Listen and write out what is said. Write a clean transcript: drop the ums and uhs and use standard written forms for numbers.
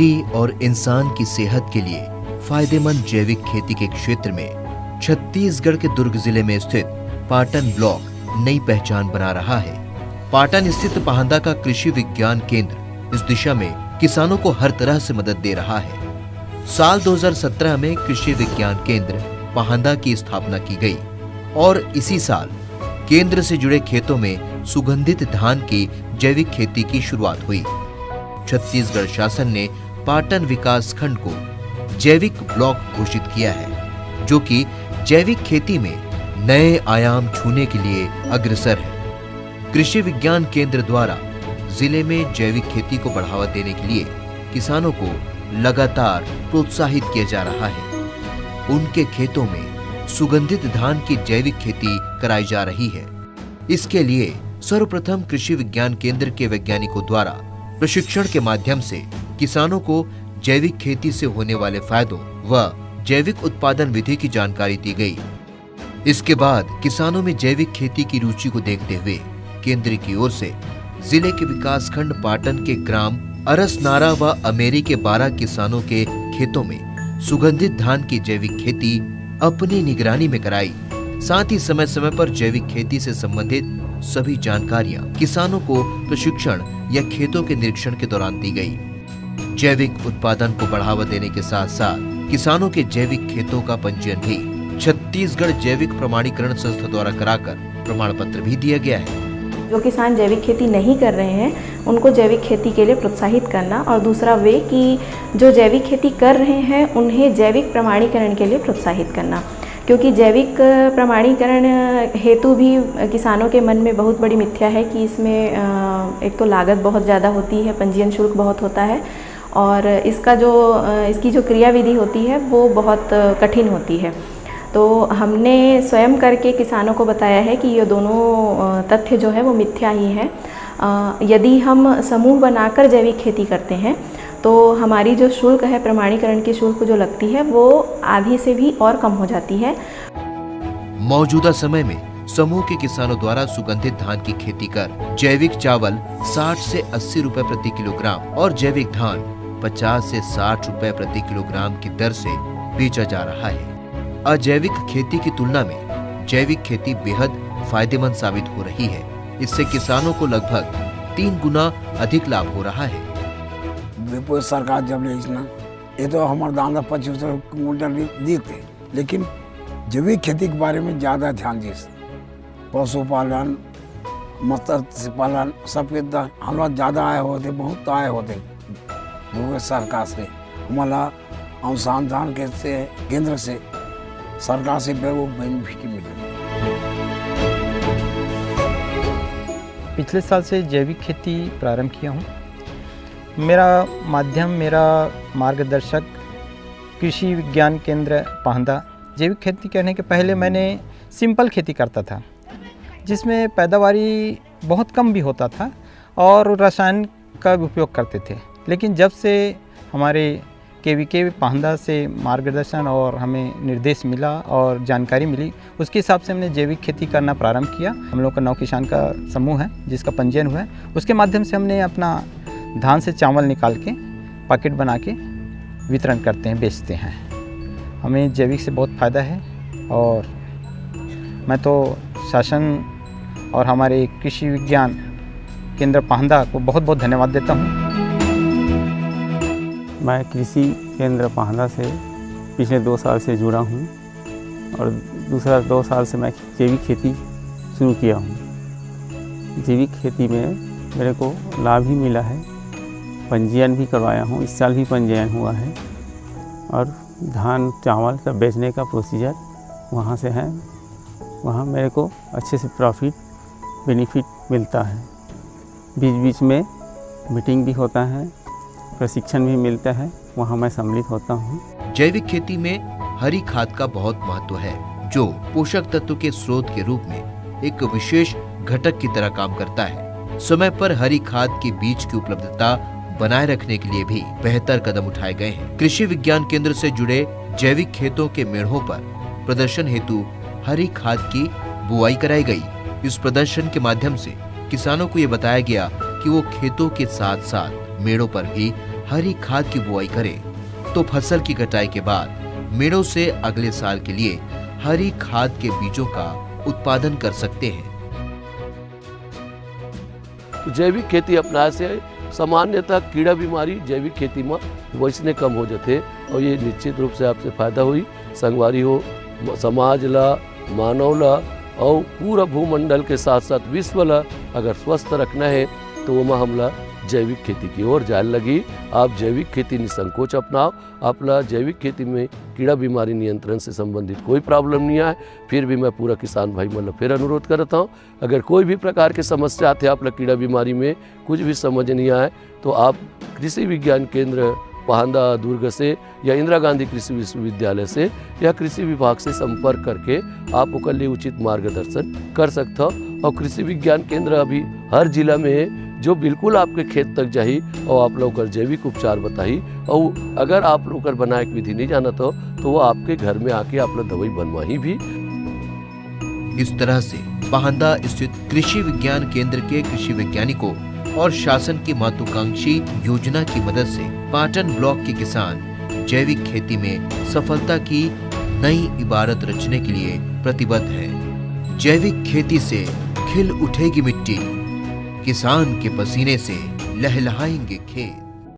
मिट्टी और इंसान की सेहत के लिए फायदेमंद जैविक खेती के क्षेत्र में छत्तीसगढ़ के दुर्ग जिले में स्थित पाटन ब्लॉक नई पहचान बना रहा है। पाटन स्थित पाहंदा का कृषि विज्ञान केंद्र इस दिशा में किसानों को हर तरह से मदद दे रहा है। साल 2017 में कृषि विज्ञान केंद्र पाहंदा की स्थापना की गई और इसी साल केंद्र से जुड़े खेतों में सुगंधित धान की जैविक खेती की शुरुआत हुई। छत्तीसगढ़ शासन ने पाटन विकास खंड को जैविक ब्लॉक घोषित किया है, जो कि जैविक खेती में नए आयाम छूने के लिए अग्रसर है। कृषि विज्ञान केंद्र द्वारा जिले में जैविक खेती को बढ़ावा देने के लिए किसानों को लगातार प्रोत्साहित किया जा रहा है। उनके खेतों में सुगंधित धान की जैविक खेती कराई जा रही है। इसके लिए सर्वप्रथम कृषि विज्ञान केंद्र के वैज्ञानिकों द्वारा प्रशिक्षण के माध्यम से किसानों को जैविक खेती से होने वाले फायदों व जैविक उत्पादन विधि की जानकारी दी गई। इसके बाद किसानों में जैविक खेती की रुचि को देखते हुए केंद्र की ओर से जिले के विकासखंड पाटन के ग्राम अरसनारा व अमेरी के 12 किसानों के खेतों में सुगंधित धान की जैविक खेती अपनी निगरानी में कराई। साथ ही समय समय पर जैविक खेती से संबंधित सभी जानकारियां किसानों को प्रशिक्षण या खेतों के निरीक्षण के दौरान दी गई। जैविक उत्पादन को बढ़ावा देने के साथ साथ किसानों के जैविक खेतों का पंजीयन भी छत्तीसगढ़ जैविक प्रमाणीकरण संस्था द्वारा कराकर प्रमाण पत्र भी दिया गया है। जो किसान जैविक खेती नहीं कर रहे हैं उनको जैविक खेती के लिए प्रोत्साहित करना, और दूसरा वे कि जो जैविक खेती कर रहे हैं उन्हें जैविक प्रमाणीकरण के लिए प्रोत्साहित करना, क्योंकि जैविक प्रमाणीकरण हेतु भी किसानों के मन में बहुत बड़ी मिथ्या है कि इसमें एक तो लागत बहुत ज़्यादा होती है, पंजीयन शुल्क बहुत होता है, और इसकी जो क्रियाविधि होती है वो बहुत कठिन होती है। तो हमने स्वयं करके किसानों को बताया है कि ये दोनों तथ्य जो है वो मिथ्या ही है। यदि हम समूह बनाकर जैविक खेती करते हैं तो हमारी जो शुल्क है, प्रमाणीकरण की शुल्क जो लगती है, वो आधी से भी और कम हो जाती है। मौजूदा समय में समूह के किसानों द्वारा सुगंधित धान की खेती कर जैविक चावल 60 से 80 रुपए प्रति किलोग्राम और जैविक धान 50 से 60 रुपए प्रति किलोग्राम की दर से बेचा जा रहा है। अजैविक खेती की तुलना में जैविक खेती बेहद फायदेमंद साबित हो रही है। इससे किसानों को लगभग 3 गुना अधिक लाभ हो रहा है। सरकार जब ले ये तो हमारे दाना 25 क्विंटल देते, लेकिन जैविक खेती के बारे में ज़्यादा ध्यान दी। पशुपालन, मत्स्य पालन सबके हमारा ज़्यादा आय होते, बहुत आय होते सरकार से। हमारा अनुसंधान के से केंद्र से सरकार से वो बेनिफिट मिले। पिछले साल से जैविक खेती प्रारंभ किया हूँ। मेरा मार्गदर्शक कृषि विज्ञान केंद्र पाहंदा। जैविक खेती करने के पहले मैंने सिंपल खेती करता था, जिसमें पैदावारी बहुत कम भी होता था और रसायन का उपयोग करते थे। लेकिन जब से हमारे केवीके पाहंदा से मार्गदर्शन और हमें निर्देश मिला और जानकारी मिली, उसके हिसाब से हमने जैविक खेती करना प्रारंभ किया। हम लोग का 9 किसान का समूह है जिसका पंजीयन हुआ है। उसके माध्यम से हमने अपना धान से चावल निकाल के पैकेट बना के वितरण करते हैं, बेचते हैं। हमें जैविक से बहुत फ़ायदा है और मैं तो शासन और हमारे कृषि विज्ञान केंद्र पाहंदा को बहुत बहुत धन्यवाद देता हूँ। मैं कृषि केंद्र पाहंदा से पिछले 2 साल से जुड़ा हूँ और दूसरा 2 साल से मैं जैविक खेती शुरू किया हूँ। जैविक खेती में मेरे को लाभ ही मिला है, पंजीयन भी करवाया हूँ, इस साल भी पंजीयन हुआ है, और धान चावल का बेचने का प्रोसीजर वहाँ से है। वहाँ मेरे को अच्छे से बेनिफिट मिलता है। बीच बीच में मीटिंग भी होता है, प्रशिक्षण भी मिलता है, वहाँ मैं सम्मिलित होता हूँ। जैविक खेती में हरी खाद का बहुत महत्व है, जो पोषक तत्व के स्रोत के रूप में एक विशेष घटक की तरह काम करता है। समय पर हरी खाद के बीज की उपलब्धता बनाए रखने के लिए भी बेहतर कदम उठाए गए हैं। कृषि विज्ञान केंद्र से जुड़े जैविक खेतों के मेढ़ों पर प्रदर्शन हेतु हरी खाद की बुआई कराई गई। इस प्रदर्शन के माध्यम से किसानों को ये बताया गया कि वो खेतों के साथ साथ मेड़ों पर भी हरी खाद की बुआई करें तो फसल की कटाई के बाद मेड़ों से अगले साल के लिए हरी खाद के बीजों का उत्पादन कर सकते हैं। जैविक खेती अपनाए से सामान्यतः कीड़ा बीमारी जैविक खेती में वैसने कम हो जाते और ये निश्चित रूप से आपसे फायदा हुई संगवारी हो समाज ला, मानव ला और पूरा भूमंडल के साथ साथ विश्व ला अगर स्वस्थ रखना है तो वो में हमला जैविक खेती की ओर जाने लगी। आप जैविक खेती निसंकोच अपनाओ। आपला जैविक खेती में कीड़ा बीमारी नियंत्रण से संबंधित कोई प्रॉब्लम नहीं आए। फिर भी मैं पूरा किसान भाई मतलब फिर अनुरोध करता हूँ, अगर कोई भी प्रकार की समस्या आते आपला कीड़ा बीमारी में कुछ भी समझ नहीं आए तो आप कृषि विज्ञान केंद्र पाहंदा दुर्ग से या इंदिरा गांधी कृषि विश्वविद्यालय से या कृषि विभाग से संपर्क करके आप उसके लिए उचित मार्गदर्शन कर सकते हो। और कृषि विज्ञान केंद्र अभी हर जिला में है जो बिल्कुल आपके खेत तक जाही और आप लोग जैविक उपचार बताही और अगर आप लोग बनाए विधि नहीं जाना तो वो आपके घर में आके आप लोग दवाई बनवाही भी। इस तरह से पाहंदा स्थित कृषि विज्ञान केंद्र के कृषि वैज्ञानिकों और शासन की महत्वाकांक्षी योजना की मदद से पाटन ब्लॉक के किसान जैविक खेती में सफलता की नई इबारत रचने के लिए प्रतिबद्ध है। जैविक खेती से खिल उठेगी मिट्टी, किसान के पसीने से लहलहाएंगे खेत।